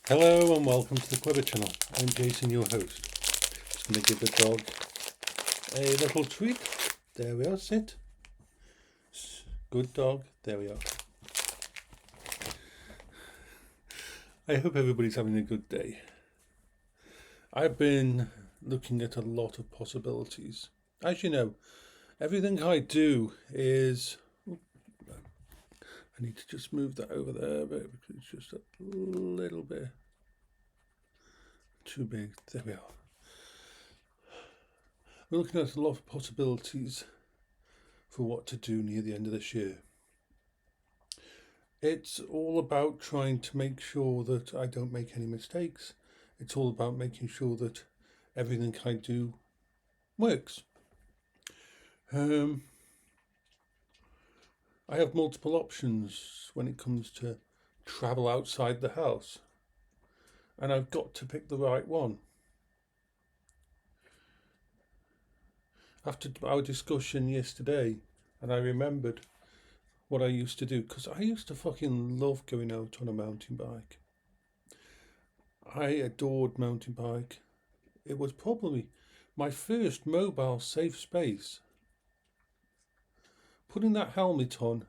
Hello and welcome to the Quiver channel. I'm Jason, your host. Just going to give the dog a little treat. There we are, sit. Good dog, there we are. I hope everybody's having a good day. I've been looking at a lot of possibilities. As you know, everything I do is... I need to just move that over there, but it's just a little bit too big. There we are. We're looking at a lot of possibilities for what to do near the end of this year. It's all about trying to make sure that I don't make any mistakes. It's all about making sure that everything I do works. I have multiple options when it comes to travel outside the house, and I've got to pick the right one. After our discussion yesterday, and I remembered what I used to do, because I used to fucking love going out on a mountain bike. I adored mountain bike. It was probably my first mobile safe space. Putting that helmet on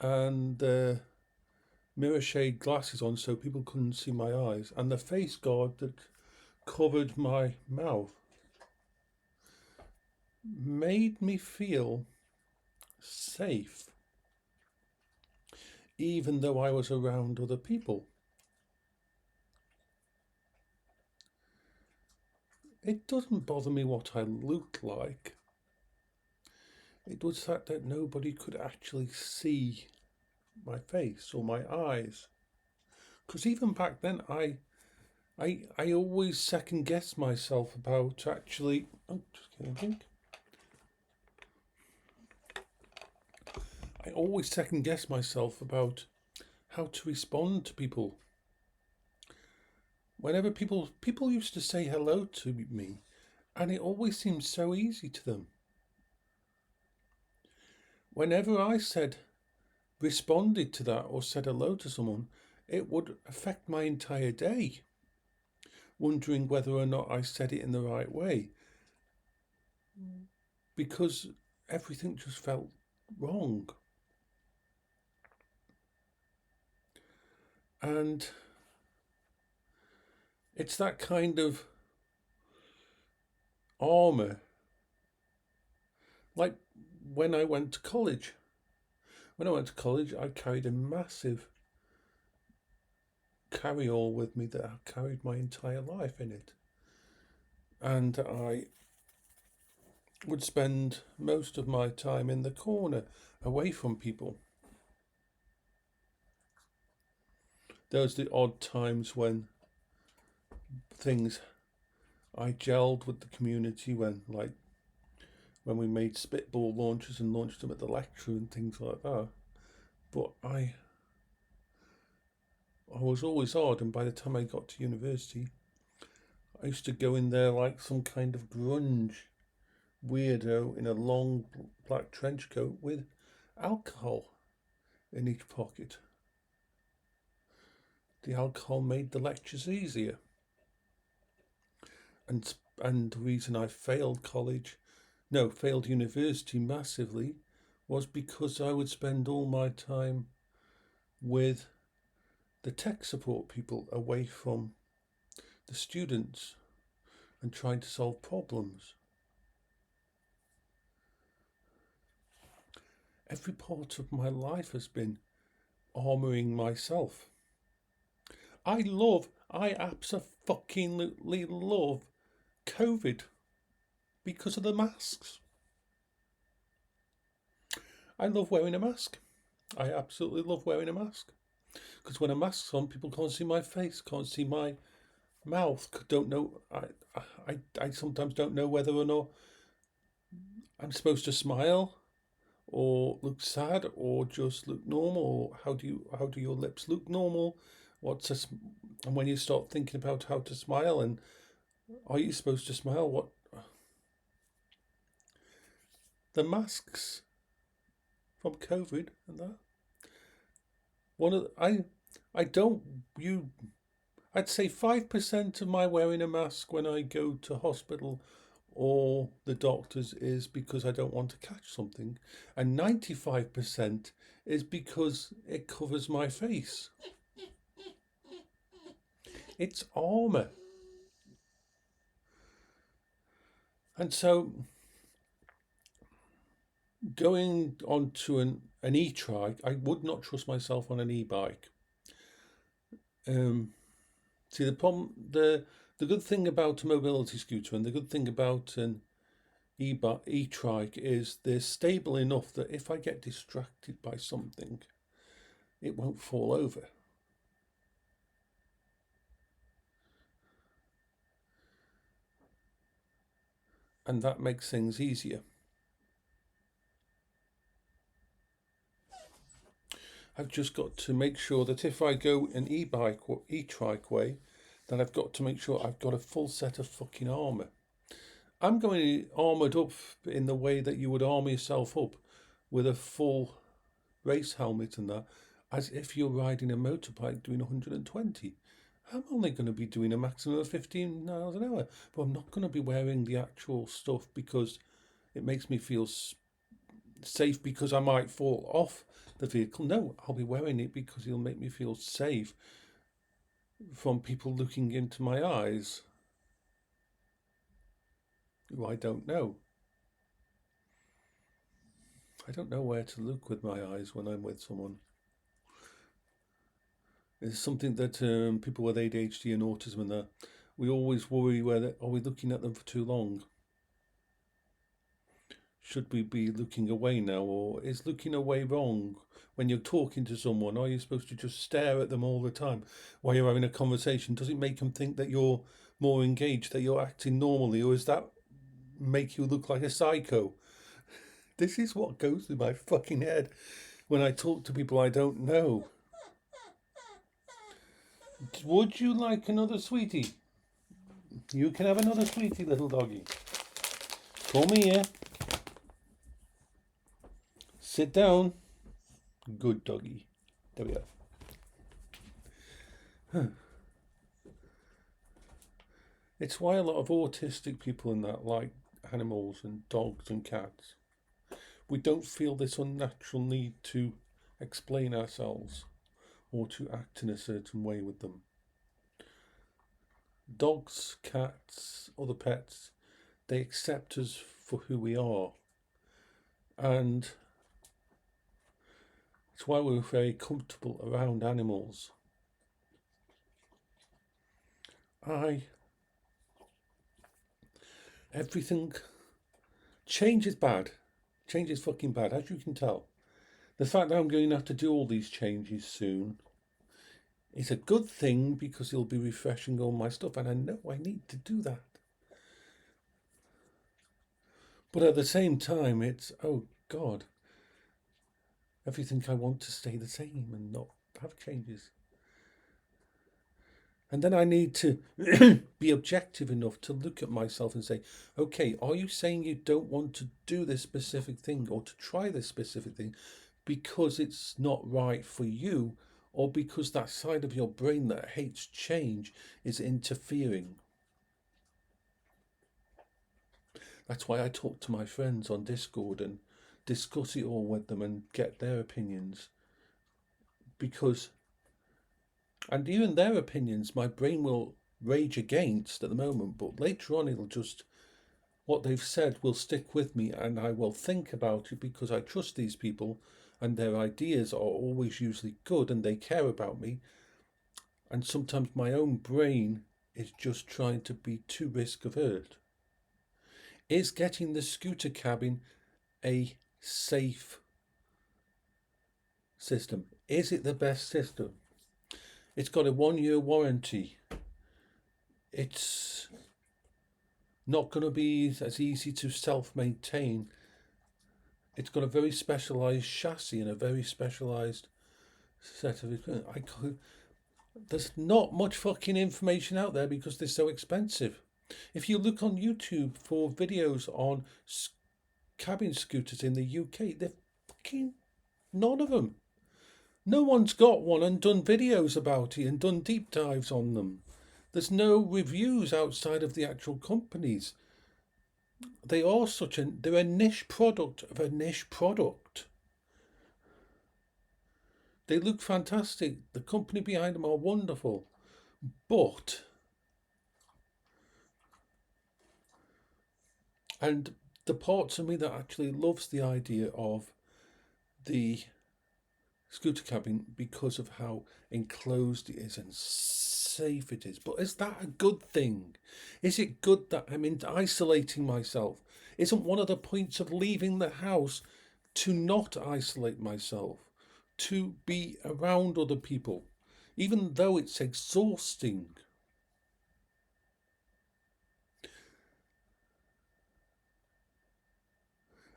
and mirror shade glasses on so people couldn't see my eyes, and the face guard that covered my mouth made me feel safe, even though I was around other people. It doesn't bother me what I look like. It was the fact that nobody could actually see my face or my eyes. Because even back then, I always second guess myself about actually. Oh, just kidding, I think. I always second guess myself about how to respond to people. Whenever people used to say hello to me, and it always seemed so easy to them. Whenever I responded to that or said hello to someone, it would affect my entire day, wondering whether or not I said it in the right way, because everything just felt wrong. And it's that kind of armour. Like when I went to college. When I went to college, I carried a massive carry-all with me that I carried my entire life in it. And I would spend most of my time in the corner, away from people. There was the odd times when I gelled with the community when we made spitball launches and launched them at the lecture and things like that. But I was always odd, and by the time I got to university, I used to go in there like some kind of grunge weirdo in a long black trench coat with alcohol in each pocket. The alcohol made the lectures easier. And the reason I failed university massively was because I would spend all my time with the tech support people away from the students and trying to solve problems. Every part of my life has been armouring myself. I absolutely love COVID because of the masks. I love wearing a mask. I absolutely love wearing a mask. Because when a mask's on, people can't see my face, can't see my mouth, don't know. I sometimes don't know whether or not I'm supposed to smile or look sad or just look normal, or how do your lips look normal? And when you start thinking about how to smile, and are you supposed to smile? What the masks from COVID and that. I don't I'd say 5% of my wearing a mask when I go to hospital or the doctors is because I don't want to catch something, and 95% is because it covers my face. It's armour. And so going onto an e-trike, I would not trust myself on an e-bike. See, the problem, the good thing about a mobility scooter and the good thing about an e-trike is they're stable enough that if I get distracted by something, it won't fall over. And that makes things easier. I've just got to make sure that if I go an e-bike or e-trike way, then I've got to make sure I've got a full set of fucking armour. I'm going armoured up in the way that you would armour yourself up with a full race helmet and that, as if you're riding a motorbike doing 120. I'm only going to be doing a maximum of 15 miles an hour, but I'm not going to be wearing the actual stuff because it makes me feel safe because I might fall off the vehicle. No, I'll be wearing it because it'll make me feel safe from people looking into my eyes who I don't know. I don't know where to look with my eyes when I'm with someone. It's something that people with ADHD and autism and that, we always worry whether are we looking at them for too long? Should we be looking away now, or is looking away wrong? When you're talking to someone, are you supposed to just stare at them all the time while you're having a conversation? Does it make them think that you're more engaged, that you're acting normally, or does that make you look like a psycho? This is what goes through my fucking head when I talk to people I don't know. Would you like another sweetie? You can have another sweetie, little doggy. Come here. Sit down. Good doggy. There we are. It's why a lot of autistic people and that like animals and dogs and cats. We don't feel this unnatural need to explain ourselves or to act in a certain way with them. Dogs, cats, other pets, they accept us for who we are. And it's why we're very comfortable around animals. Everything, change is bad. Change is fucking bad, as you can tell. The fact that I'm going to have to do all these changes soon is a good thing because it'll be refreshing all my stuff, and I know I need to do that. But at the same time, it's, oh God, everything I want to stay the same and not have changes. And then I need to be objective enough to look at myself and say, okay, are you saying you don't want to do this specific thing or to try this specific thing because it's not right for you, or because that side of your brain that hates change is interfering? That's why I talk to my friends on Discord and discuss it all with them and get their opinions. Because, and even their opinions, my brain will rage against at the moment, but later on it'll just, what they've said will stick with me, and I will think about it because I trust these people and their ideas are always usually good and they care about me. And sometimes my own brain is just trying to be too risk averse. Is getting the scooter cabin a safe system? Is it the best system? It's got a 1-year warranty. It's not going to be as easy to self-maintain. It's got a very specialised chassis and a very specialised set of equipment. There's not much fucking information out there because they're so expensive. If you look on YouTube for videos on cabin scooters in the UK, they're fucking none of them. No one's got one and done videos about it and done deep dives on them. There's no reviews outside of the actual companies. They're a niche product of a niche product. They look fantastic. The company behind them are wonderful. But, and the parts of me that actually loves the idea of the scooter cabin because of how enclosed it is and safe it is. But is that a good thing? Is it good that I'm isolating myself? Isn't one of the points of leaving the house to not isolate myself, to be around other people, even though it's exhausting?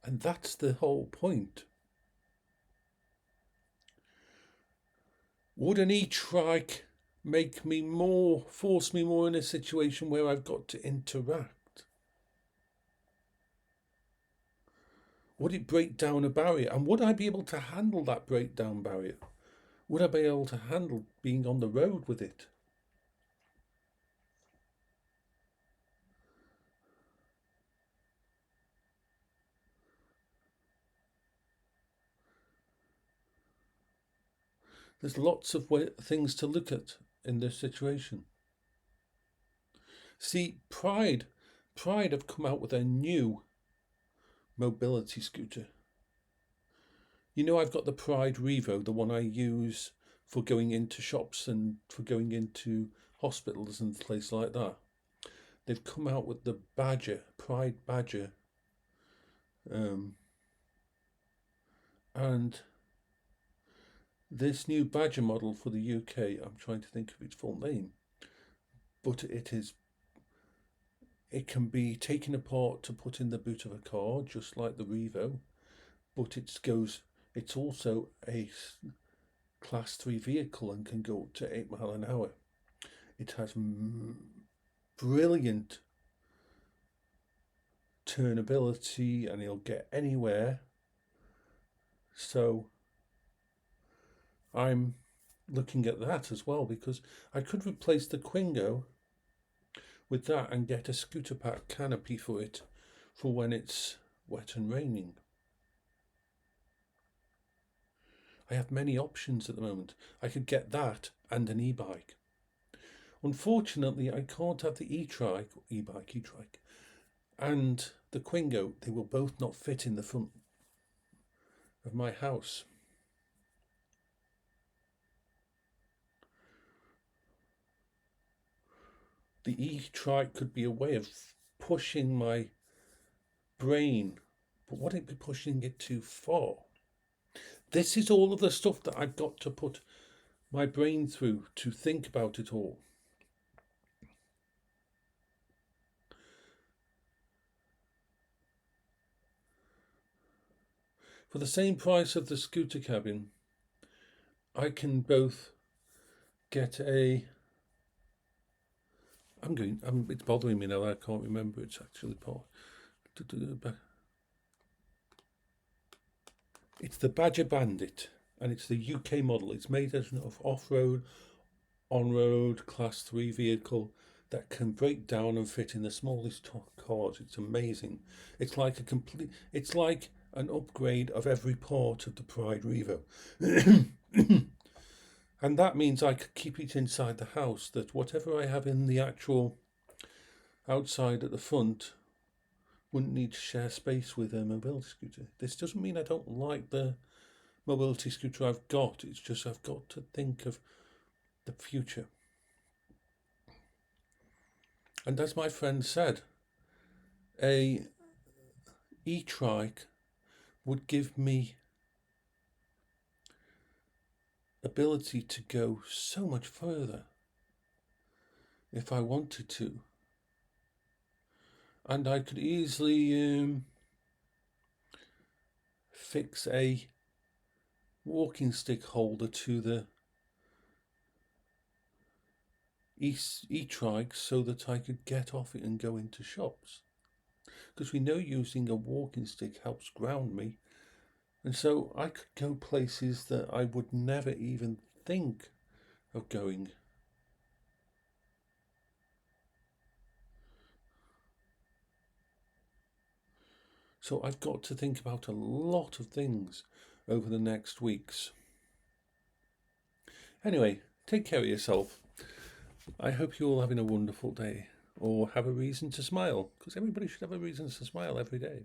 And that's the whole point. Would an e-trike force me more in a situation where I've got to interact? Would it break down a barrier? And would I be able to handle that breakdown barrier? Would I be able to handle being on the road with it? There's lots of things to look at in this situation. See, Pride have come out with a new mobility scooter. You know, I've got the Pride Revo, the one I use for going into shops and for going into hospitals and places like that. They've come out with the Badger, Pride Badger, and this new Badger model for the UK, I'm trying to think of its full name, but it can be taken apart to put in the boot of a car, just like the Revo, but it's also a class 3 vehicle and can go up to 8 miles an hour. It has brilliant turnability and it'll get anywhere. So I'm looking at that as well, because I could replace the Quingo with that and get a scooter pack canopy for it for when it's wet and raining. I have many options at the moment. I could get that and an e-bike. Unfortunately, I can't have the e-bike, and the Quingo. They will both not fit in the front of my house. The e-trike could be a way of pushing my brain, but would it be pushing it too far? This is all of the stuff that I've got to put my brain through to think about it all. For the same price of the scooter cabin, I can both get it's bothering me now. I can't remember. It's actually part. It's the Badger Bandit, and it's the UK model. It's made as an off-road, on-road Class 3 vehicle that can break down and fit in the smallest cars. It's amazing. It's like an upgrade of every part of the Pride Revo. And that means I could keep it inside the house, that whatever I have in the actual outside at the front wouldn't need to share space with a mobility scooter. This doesn't mean I don't like the mobility scooter I've got. It's just I've got to think of the future. And as my friend said, a e-trike would give me ability to go so much further if I wanted to. And I could easily fix a walking stick holder to the e-trike so that I could get off it and go into shops. Because we know using a walking stick helps ground me And so I could go places that I would never even think of going. So I've got to think about a lot of things over the next weeks. Anyway, take care of yourself. I hope you're all having a wonderful day, or have a reason to smile, because everybody should have a reason to smile every day.